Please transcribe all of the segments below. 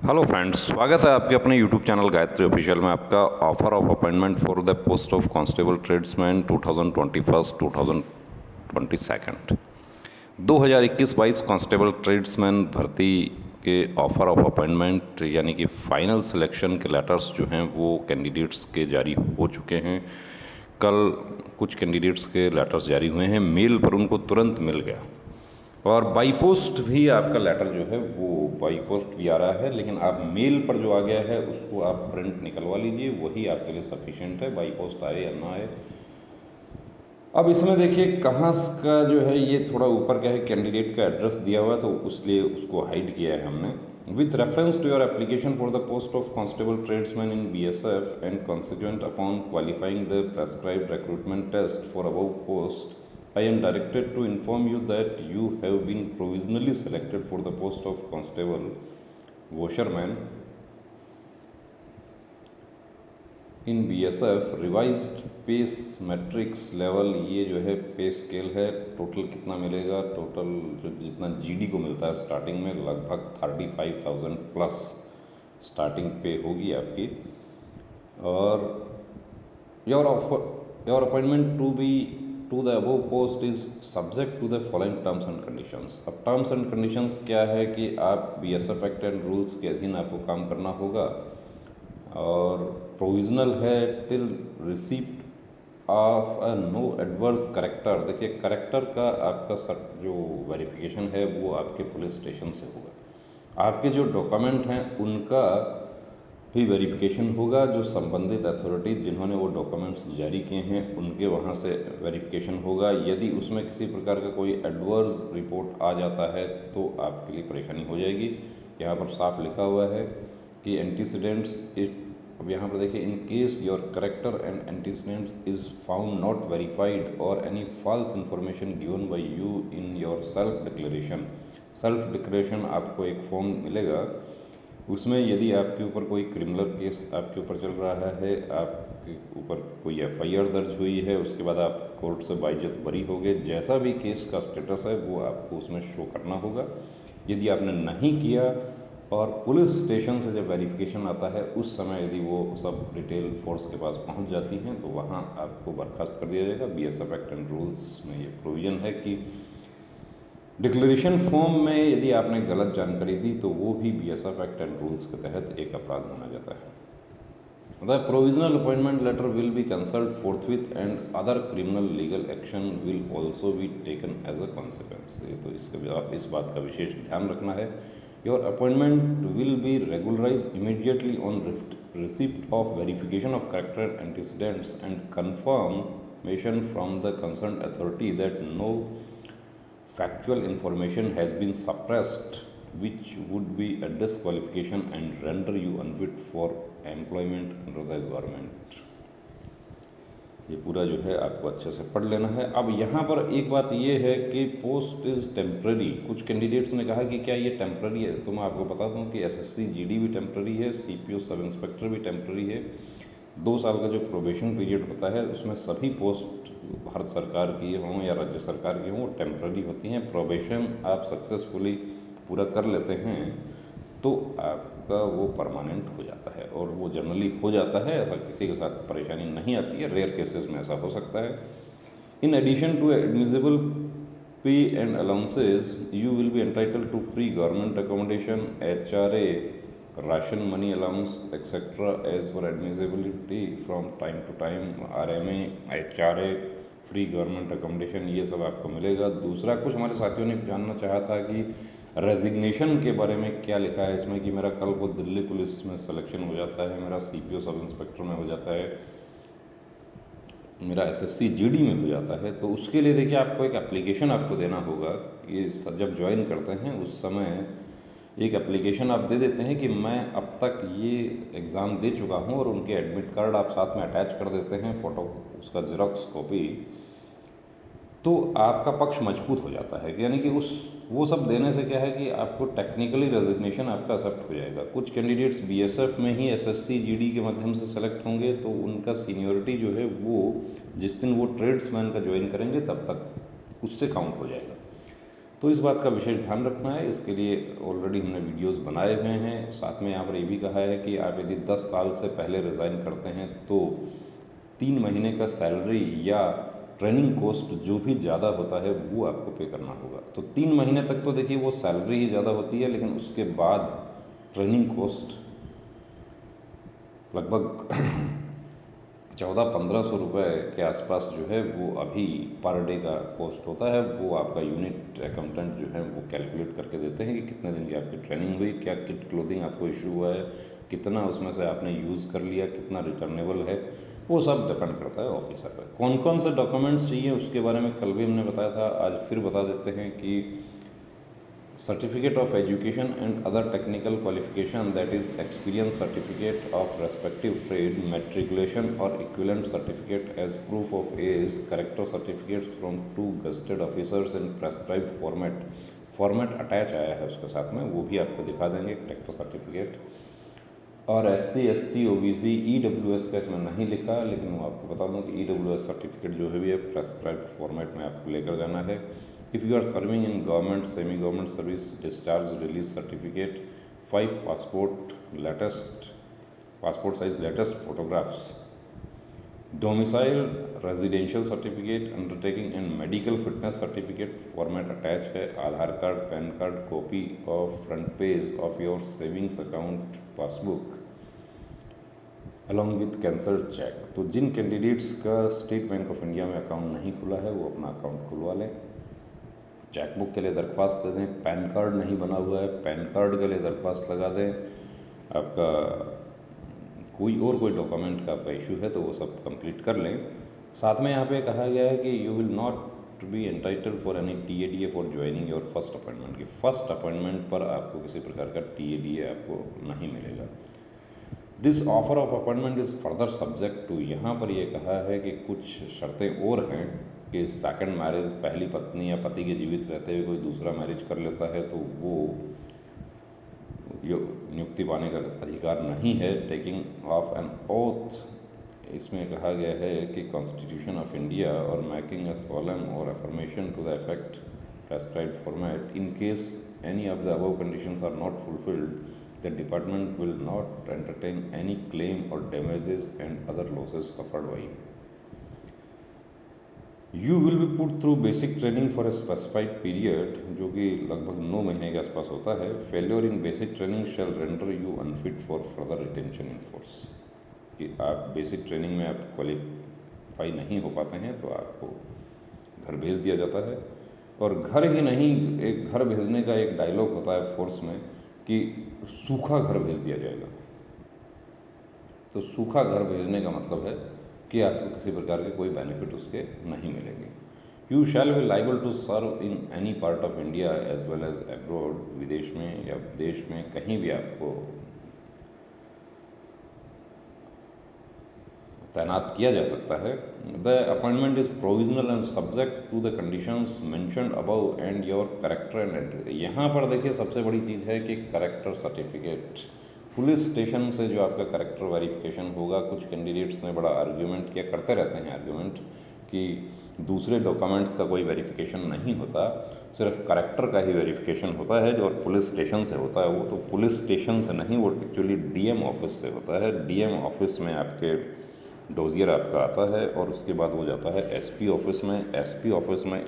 Hello friends, स्वागत है आपके अपने यूट्यूब चैनल गायत्री ऑफिशियल में। आपका offer of appointment for the post of constable tradesman 2021-2022 2021-22 constable tradesman भर्ती के ऑफर ऑफ अपॉइंटमेंट यानी कि फाइनल सिलेक्शन के लेटर्स जो हैं वो कैंडिडेट्स के जारी हो चुके हैं। कल कुछ कैंडिडेट्स के लेटर्स जारी हुए हैं, मेल पर उनको तुरंत मिल गया और बाई पोस्ट भी आपका लेटर जो है वो बाई पोस्ट भी आ रहा है, लेकिन आप मेल पर जो आ गया है उसको आप प्रिंट निकलवा लीजिए, वही आपके लिए सफिशिएंट है, बाई पोस्ट आए या ना आए। अब इसमें देखिए कहाँ का जो है ये थोड़ा ऊपर क्या है, कैंडिडेट का एड्रेस दिया हुआ है तो इसलिए उसको हाइड किया है हमने। With reference to your application for the post of constable tradesman in BSF and consequent upon qualifying the prescribed recruitment test for above post, I am directed to inform you that you have been provisionally selected for the post of constable washerman in BSF। revised पे matrix level, ये जो है पे scale है, total कितना मिलेगा, total जो जितना GD को मिलता है स्टार्टिंग में लगभग 35,000 प्लस स्टार्टिंग पे होगी आपकी। और your appointment to the above post is subject to the following terms and conditions. अब टर्म्स एंड कंडीशंस क्या है कि आप BSF एक्ट एंड रूल्स के अधीन आपको काम करना होगा और प्रोविजनल है till receipt of a no adverse character. देखिए करेक्टर का आपका जो वेरिफिकेशन है वो आपके पुलिस स्टेशन से होगा, आपके जो डॉक्यूमेंट हैं उनका भी वेरिफिकेशन होगा, जो संबंधित अथॉरिटी जिन्होंने वो डॉक्यूमेंट्स जारी किए हैं उनके वहाँ से वेरिफिकेशन होगा। यदि उसमें किसी प्रकार का कोई एडवर्स रिपोर्ट आ जाता है तो आपके लिए परेशानी हो जाएगी। यहाँ पर साफ लिखा हुआ है कि एंटीसीडेंट्स अब यहाँ पर देखिए, in case your character and antecedent is found not verified और any false information given by you in your self declaration. Self declaration आपको एक फॉर्म मिलेगा, उसमें यदि आपके ऊपर कोई क्रिमिनल केस आपके ऊपर चल रहा है, आपके ऊपर कोई FIR दर्ज हुई है, उसके बाद आप कोर्ट से बाइज्जत बरी हो गए, जैसा भी केस का स्टेटस है वो आपको उसमें शो करना होगा। यदि आपने नहीं किया और पुलिस स्टेशन से जब वेरिफिकेशन आता है उस समय यदि वो सब डिटेल फोर्स के पास पहुंच जाती हैं तो वहाँ आपको बर्खास्त कर दिया जाएगा। BSF एक्ट एंड रूल्स में ये प्रोविज़न है कि डिक्लेरेशन फॉर्म में यदि आपने गलत जानकारी दी तो वो भी BSF एक्ट एंड रूल्स के तहत एक अपराध माना जाता है। The provisional appointment letter will be cancelled forthwith and other criminal legal action will also be taken as a consequence. तो इसका आप इस बात का विशेष ध्यान रखना है। Your appointment will be regularise immediately on receipt of verification of character antecedents and confirmation from the concern authority that no factual information has been suppressed which would be a disqualification and render you unfit for employment under the government। ये पूरा जो है आपको अच्छे से पढ़ लेना है। अब यहाँ पर एक बात ये है कि पोस्ट इज़ टेम्प्रेरी। कुछ कैंडिडेट्स ने कहा कि क्या ये टेम्प्रेरी है, तो मैं आपको बता दूँ कि SSC GD भी टेम्प्रेरी है, CPO सब इंस्पेक्टर भी टेम्प्रेरी है। 2 साल का जो प्रोबेशन पीरियड होता है उसमें सभी पोस्ट भारत सरकार की हों या राज्य सरकार की हों वो टेम्प्रेरी होती हैं। प्रोबेशन आप सक्सेसफुली पूरा कर लेते हैं तो आपका वो परमानेंट हो जाता है और वो जनरली हो जाता है, ऐसा किसी के साथ परेशानी नहीं आती है, रेयर केसेस में ऐसा हो सकता है। In addition to admissible pay and allowances you will be entitled to free government accommodation, HRA, ration money allowance etcetera as per admissibility from time to time, RMA, HRA, free government accommodation, ये सब आपको मिलेगा। दूसरा, कुछ हमारे साथियों ने जानना चाहा था कि रेजिग्नेशन के बारे में क्या लिखा है इसमें, कि मेरा कल को दिल्ली पुलिस में सिलेक्शन हो जाता है, मेरा CPO सब इंस्पेक्टर में हो जाता है, मेरा SSC GD में हो जाता है, तो उसके लिए देखिए आपको एक एप्लीकेशन आपको देना होगा। ये जब ज्वाइन करते हैं उस समय एक एप्लीकेशन आप दे देते हैं कि मैं अब तक ये एग्ज़ाम दे चुका हूँ और उनके एडमिट कार्ड आप साथ में अटैच कर देते हैं, फ़ोटो उसका ज़ेरॉक्स कॉपी, तो आपका पक्ष मजबूत हो जाता है। यानी कि वो सब देने से क्या है कि आपको टेक्निकली रेजिग्नेशन आपका एक्सेप्ट हो जाएगा। कुछ कैंडिडेट्स BSF में ही SSC GD के माध्यम से सेलेक्ट होंगे तो उनका सीनियरिटी जो है वो जिस दिन वो ट्रेड्समैन का ज्वाइन करेंगे तब तक उससे काउंट हो जाएगा। तो इस बात का विशेष ध्यान रखना है। इसके लिए ऑलरेडी हमने वीडियोस बनाए हुए हैं। साथ में यहाँ पर ये भी कहा है कि आप यदि 10 साल से पहले रिज़ाइन करते हैं तो 3 महीने का सैलरी या ट्रेनिंग कॉस्ट जो भी ज़्यादा होता है वो आपको पे करना होगा। तो 3 महीने तक तो देखिए वो सैलरी ही ज़्यादा होती है, लेकिन उसके बाद ट्रेनिंग कॉस्ट लगभग 1400-1500 रुपये के आसपास जो है वो अभी पर डे का कॉस्ट होता है। वो आपका यूनिट अकाउंटेंट जो है वो कैलकुलेट करके देते हैं कि कितने दिन की आपकी ट्रेनिंग हुई, क्या किट क्लोथिंग आपको इशू हुआ है, कितना उसमें से आपने यूज़ कर लिया, कितना रिटर्नेबल है, वो सब डिपेंड करता है ऑफिसर पर। कौन कौन से डॉक्यूमेंट्स चाहिए उसके बारे में कल भी हमने बताया था, आज फिर बता देते हैं कि certificate of education and other technical qualification, that is experience certificate of respective trade, matriculation और equivalent certificate as proof of age, character certificates from 2 gazetted officers in prescribed format attach आया है उसके साथ में, वो भी आपको दिखा देंगे कैरेक्टर सर्टिफिकेट। और SC ST OBC EWS का इसमें नहीं लिखा, लेकिन वो आपको बता दूं कि EWS सर्टिफिकेट जो है भी है प्रेस्क्राइब्ड फॉर्मेट में आपको लेकर जाना है। If you are serving in government, semi government service, discharge release certificate, 5 passport size latest photographs, domicile residential certificate, undertaking and medical fitness certificate format attach है, Aadhaar card, PAN card, copy of front page of your savings account passbook along with cancelled cheque. तो जिन candidates का State Bank of India में account नहीं खुला है वो अपना अकाउंट खुलवा लें। चेकबुक के लिए दरख्वास्त दे दें। पैन कार्ड नहीं बना हुआ है, पैन कार्ड के लिए दरख्वास्त लगा दें। आपका कोई डॉक्यूमेंट का आपका इशू है तो वो सब कंप्लीट कर लें। साथ में यहाँ पे कहा गया है कि you will not be entitled for any TADA for joining your first appointment. की फर्स्ट अपॉइंटमेंट पर आपको किसी प्रकार का TADA आपको नहीं मिलेगा। This offer of appointment is further subject to, यहाँ पर ये कहा है कि कुछ शर्तें और हैं कि सेकंड मैरिज, पहली पत्नी या पति के जीवित रहते हुए कोई दूसरा मैरिज कर लेता है तो वो नियुक्ति पाने का अधिकार नहीं है। टेकिंग ऑफ एन ओथ, इसमें कहा गया है कि Constitution of India or making a solemn or affirmation to the effect prescribed format, in case any of the above conditions are not fulfilled, the department will not entertain any claim or damages and other losses suffered by you. You will be put through basic training for a specified period, जो कि लगभग 9 महीने के आसपास होता है। Failure in basic training shall render you unfit for further retention in force, कि आप बेसिक ट्रेनिंग में आप क्वालिफाई नहीं हो पाते हैं तो आपको घर भेज दिया जाता है। और घर ही नहीं, एक घर भेजने का एक डायलॉग होता है फोर्स में कि सूखा घर भेज दिया जाएगा। तो सूखा घर भेजने का मतलब है कि आपको किसी प्रकार के कोई बेनिफिट उसके नहीं मिलेंगे। You shall be liable to serve in any part of India as well as abroad, विदेश में या देश में कहीं भी आपको तैनात किया जा सकता है। The appointment is provisional and subject to the conditions mentioned above and your character and entry. यहाँ पर देखिए सबसे बड़ी चीज़ है कि कैरेक्टर सर्टिफिकेट, पुलिस स्टेशन से जो आपका कैरेक्टर वेरिफिकेशन होगा। कुछ कैंडिडेट्स ने बड़ा आर्ग्यूमेंट किया, करते रहते हैं आर्ग्यूमेंट, कि दूसरे डॉक्यूमेंट्स का कोई वेरिफिकेशन नहीं होता, सिर्फ कैरेक्टर का ही वेरिफिकेशन होता है, जो पुलिस स्टेशन से होता है। वो तो पुलिस स्टेशन से नहीं, वो एक्चुअली DM ऑफिस से होता है। DM ऑफिस में आपके डोजियर आपका आता है और उसके बाद वो जाता है SP ऑफिस में। SP ऑफिस में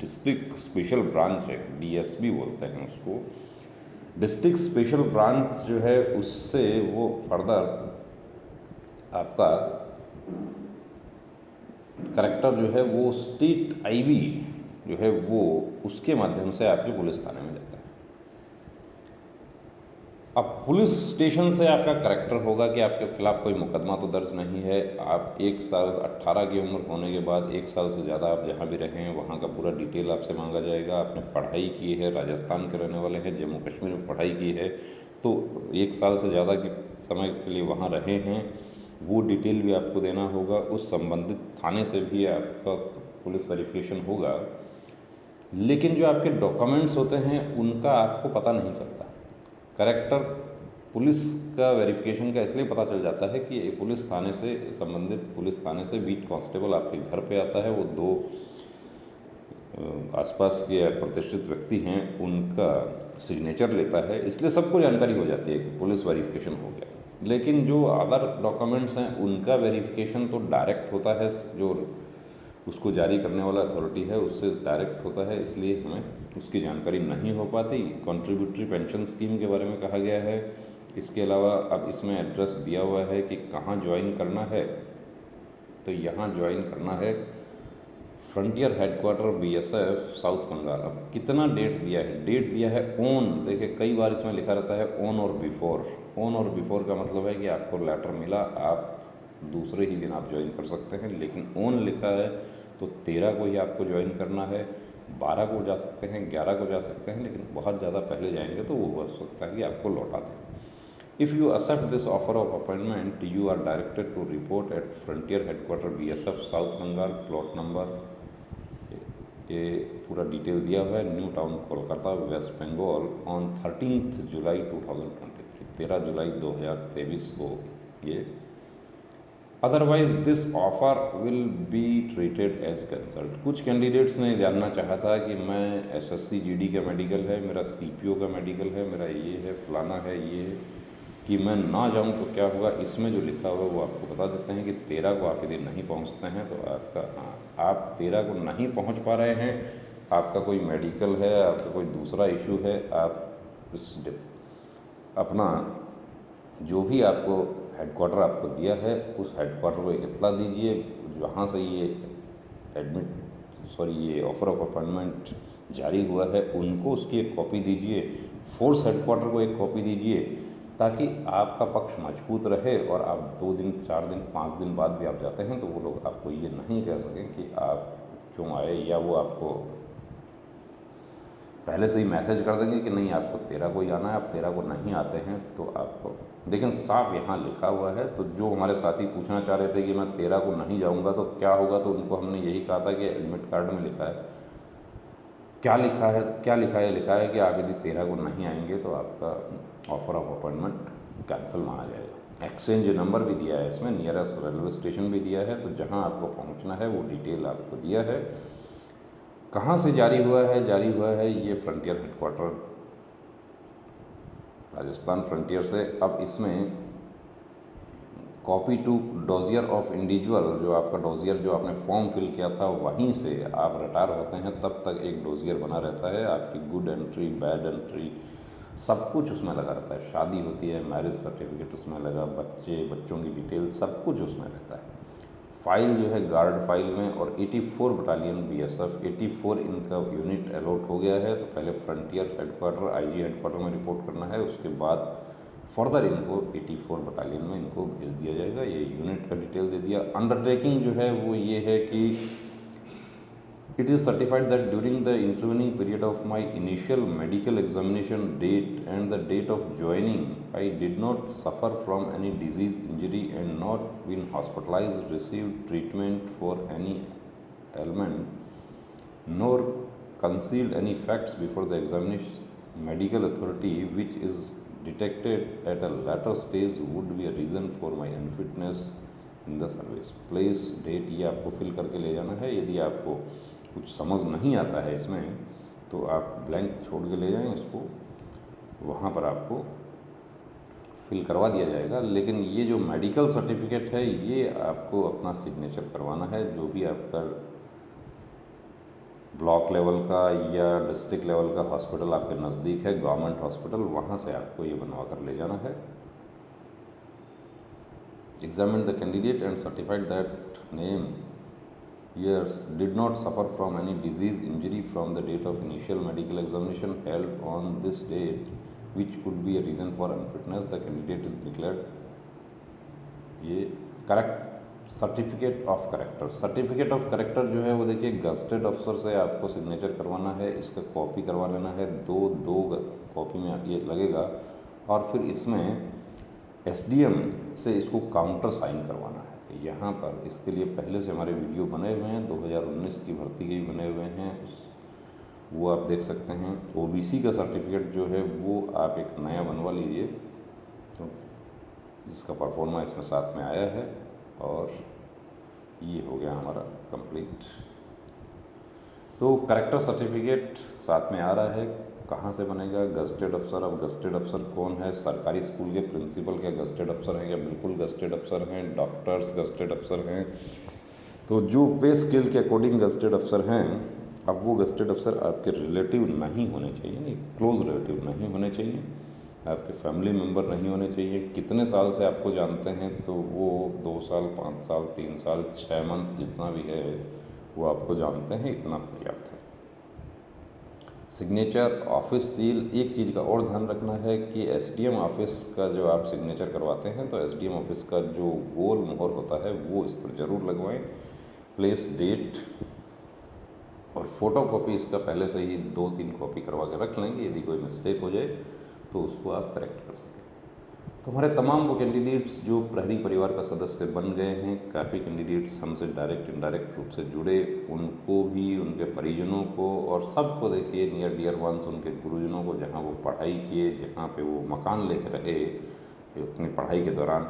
डिस्ट्रिक्ट स्पेशल ब्रांच है, DSB बोलते हैं उसको। डिस्ट्रिक्ट स्पेशल ब्रांच जो है उससे वो फर्दर आपका करेक्टर जो है वो स्टेट IB जो है वो उसके माध्यम से आपके पुलिस थाने में जाता है। अब पुलिस स्टेशन से आपका करेक्टर होगा कि आपके खिलाफ कोई मुकदमा तो दर्ज नहीं है। आप 1 साल 18 की उम्र होने के बाद 1 साल से ज़्यादा आप जहाँ भी रहें वहाँ का पूरा डिटेल आपसे मांगा जाएगा। आपने पढ़ाई की है, राजस्थान के रहने वाले हैं, जम्मू कश्मीर में पढ़ाई की है तो 1 साल से ज़्यादा के समय के लिए वहाँ रहे हैं, वो डिटेल भी आपको देना होगा। उस संबंधित थाने से भी आपका पुलिस वेरिफिकेशन होगा। लेकिन जो आपके डॉक्यूमेंट्स होते हैं उनका आपको पता नहीं चलता। करेक्टर पुलिस का वेरिफिकेशन का इसलिए पता चल जाता है कि पुलिस थाने से, संबंधित पुलिस थाने से बीट कांस्टेबल आपके घर पे आता है। वो 2 आसपास के प्रतिष्ठित व्यक्ति हैं उनका सिग्नेचर लेता है, इसलिए सबको जानकारी हो जाती है कि पुलिस वेरिफिकेशन हो गया। लेकिन जो अदर डॉक्यूमेंट्स हैं उनका वेरिफिकेशन तो डायरेक्ट होता है, जो उसको जारी करने वाला अथॉरिटी है उससे डायरेक्ट होता है, इसलिए हमें उसकी जानकारी नहीं हो पाती। कॉन्ट्रीब्यूटरी पेंशन स्कीम के बारे में कहा गया है। इसके अलावा अब इसमें एड्रेस दिया हुआ है कि कहाँ ज्वाइन करना है, तो यहाँ ज्वाइन करना है frontier headquarter BSF South Bengal. अब कितना डेट दिया है, डेट दिया है ऑन, देखिए कई बार इसमें लिखा रहता है ऑन और बिफोर। ऑन और बिफोर का मतलब है कि आपको लेटर मिला, आप दूसरे ही दिन आप ज्वाइन कर सकते हैं, लेकिन ऑन लिखा है तो 13 को ही आपको ज्वाइन करना है। 12 को जा सकते हैं, 11 को जा सकते हैं, लेकिन बहुत ज़्यादा पहले जाएंगे तो वो हो सकता है कि आपको लौटा दें। If you accept this offer of appointment, you are directed to report at Frontier Headquarter BSF South Bengal, plot number, ये पूरा डिटेल दिया हुआ है, New Town Kolkata West Bengal on 13 जुलाई 2023, 13 जुलाई 2023 को ये। Otherwise this offer will be treated as cancelled. कुछ candidates ने जानना चाहा था कि मैं एसएससी जीडी का मेडिकल है, मेरा सीपीओ का मेडिकल है, मेरा ये है, फलाना है, ये है, कि मैं ना जाऊं तो क्या होगा। इसमें जो लिखा हुआ है वो आपको बता देते हैं कि 13 को आप यदि नहीं पहुंचते हैं तो आपका, हाँ आप 13 को नहीं पहुंच पा रहे हैं, आपका कोई मेडिकल है, आपका कोई दूसरा इशू है, आप इस अपना जो भी आपको हेडक्वार्टर आपको दिया है उस हेडक्वार्टर को एक इत्तला दीजिए, जहाँ से ये ये ऑफ़र ऑफ अपॉइंटमेंट जारी हुआ है उनको उसकी एक कॉपी दीजिए, फोर्स हेडक्वार्टर को एक कॉपी दीजिए, ताकि आपका पक्ष मजबूत रहे और आप 2 दिन 4 दिन 5 दिन बाद भी आप जाते हैं तो वो लोग आपको ये नहीं कह सकें कि आप क्यों आए, या वो आपको पहले से ही मैसेज कर देंगे कि नहीं आपको 13 को ही आना है, आप 13 को नहीं आते हैं तो आपको। लेकिन साफ यहाँ लिखा हुआ है, तो जो हमारे साथी पूछना चाह रहे थे कि मैं 13 को नहीं जाऊँगा तो क्या होगा, तो उनको हमने यही कहा था कि एडमिट कार्ड में लिखा है, क्या लिखा है, तो क्या लिखा है, लिखा है कि आप यदि 13 को नहीं आएंगे तो आपका ऑफ़र ऑफ अपॉइंटमेंट कैंसिल माना जाएगा। एक्सचेंज नंबर भी दिया है इसमें, नियरेस्ट रेलवे स्टेशन भी दिया है, तो जहाँ आपको पहुँचना है वो डिटेल आपको दिया है। कहाँ से जारी हुआ है, जारी हुआ है ये फ्रंटियर हेडक्वार्टर राजस्थान फ्रंटियर से। अब इसमें copy to dossier of individual, जो आपका डोजियर जो आपने फॉर्म फिल किया था वहीं से आप रिटायर होते हैं तब तक एक डोजियर बना रहता है, आपकी गुड एंट्री बैड एंट्री सब कुछ उसमें लगा रहता है। शादी होती है, मैरिज सर्टिफिकेट उसमें लगा, बच्चों की डिटेल सब कुछ उसमें रहता है। फाइल जो है गार्ड फाइल में, और 84 बटालियन बीएसएफ 84 इनका यूनिट अलॉट हो गया है। तो पहले फ्रंटियर हेडक्वार्टर आईजी हेडक्वार्टर में रिपोर्ट करना है, उसके बाद फर्दर इनको 84 बटालियन में इनको भेज दिया जाएगा। ये यूनिट का डिटेल दे दिया। अंडरटेकिंग जो है वो ये है कि it is certified that during the intervening period of my initial medical examination date and the date of joining, I did not suffer from any disease, injury and not been hospitalized, received treatment for any ailment, nor concealed any facts before the examination medical authority which is detected at a later stage would be a reason for my unfitness in the service. Place, date ये आपको fill करके ले जाना है। यदि आपको कुछ समझ नहीं आता है इसमें तो आप ब्लैंक छोड़ के ले जाएं इसको, वहाँ पर आपको फिल करवा दिया जाएगा। लेकिन ये जो मेडिकल सर्टिफिकेट है ये आपको अपना सिग्नेचर करवाना है। जो भी आपका ब्लॉक लेवल का या डिस्ट्रिक्ट लेवल का हॉस्पिटल आपके नज़दीक है, गवर्नमेंट हॉस्पिटल, वहाँ से आपको ये बनवा कर ले जाना है। Examined the candidate and certified that name years did not suffer from any disease, injury from the date of initial medical examination held on this date which could be a reason for unfitness. The candidate is declared ये correct certificate of character. Certificate of character जो है वो देखिए gazetted अफसर से आपको signature करवाना है, इसका कॉपी करवा लेना है, दो कॉपी में ये लगेगा, और फिर इसमें एसडीएम से इसको काउंटर साइन करवाना है। यहाँ पर इसके लिए पहले से हमारे वीडियो बने हुए हैं, 2019 की भर्ती के भी बने हुए हैं, वो आप देख सकते हैं। ओबीसी का सर्टिफिकेट जो है वो आप एक नया बनवा लीजिए, तो जिसका परफॉर्मा इसमें साथ में आया है, और ये हो गया हमारा कंप्लीट। तो करेक्टर सर्टिफिकेट साथ में आ रहा है। कहाँ से बनेगा? गज़टेड अफ़सर। अब गज़टेड अफ़सर कौन है? सरकारी स्कूल के प्रिंसिपल क्या गज़टेड अफ़सर हैं? क्या बिल्कुल गज़टेड अफ़सर हैं। डॉक्टर्स गज़टेड अफ़सर हैं। तो जो पे स्केल के अकॉर्डिंग गज़टेड अफ़सर हैं, अब वो गज़टेड अफ़सर आपके रिलेटिव नहीं होने चाहिए, नहीं क्लोज़ रिलेटिव नहीं होने चाहिए, आपके फैमिली मेम्बर नहीं होने चाहिए। कितने साल से आपको जानते हैं, तो वो 2 साल, 5 साल, 3 साल, 6 मंथ जितना भी है वो आपको जानते हैं, इतना पर्याप्त है। Signature, office seal. एक चीज़ का और ध्यान रखना है कि एसडीएम ऑफिस का जो आप सिग्नेचर करवाते हैं, तो एसडीएम ऑफिस का जो गोल मोहर होता है वो इस पर ज़रूर लगवाएं। प्लेस, डेट और फोटोकॉपी इसका पहले से ही 2-3 कॉपी करवा के रख लेंगे, यदि कोई मिस्टेक हो जाए तो उसको आप करेक्ट कर सकें। तो हमारे तमाम वो कैंडिडेट्स जो प्रहरी परिवार का सदस्य बन गए हैं, काफ़ी कैंडिडेट्स हमसे डायरेक्ट इनडायरेक्ट रूप से जुड़े, उनको भी, उनके परिजनों को और सबको देखिए, नियर डियर वंस, उनके गुरुजनों को, जहाँ वो पढ़ाई किए, जहाँ पे वो मकान लेके रहे अपनी पढ़ाई के दौरान,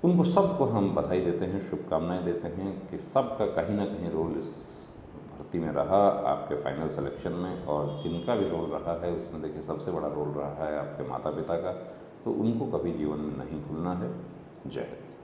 उनको सबको हम बधाई देते हैं, शुभकामनाएं देते हैं कि सबका कहीं ना कहीं रोल इस भर्ती में रहा, आपके फाइनल सिलेक्शन में। और जिनका भी रोल रहा है उसमें देखिए सबसे बड़ा रोल रहा है आपके माता पिता का, तो उनको कभी जीवन में नहीं भूलना है। जय हिंद।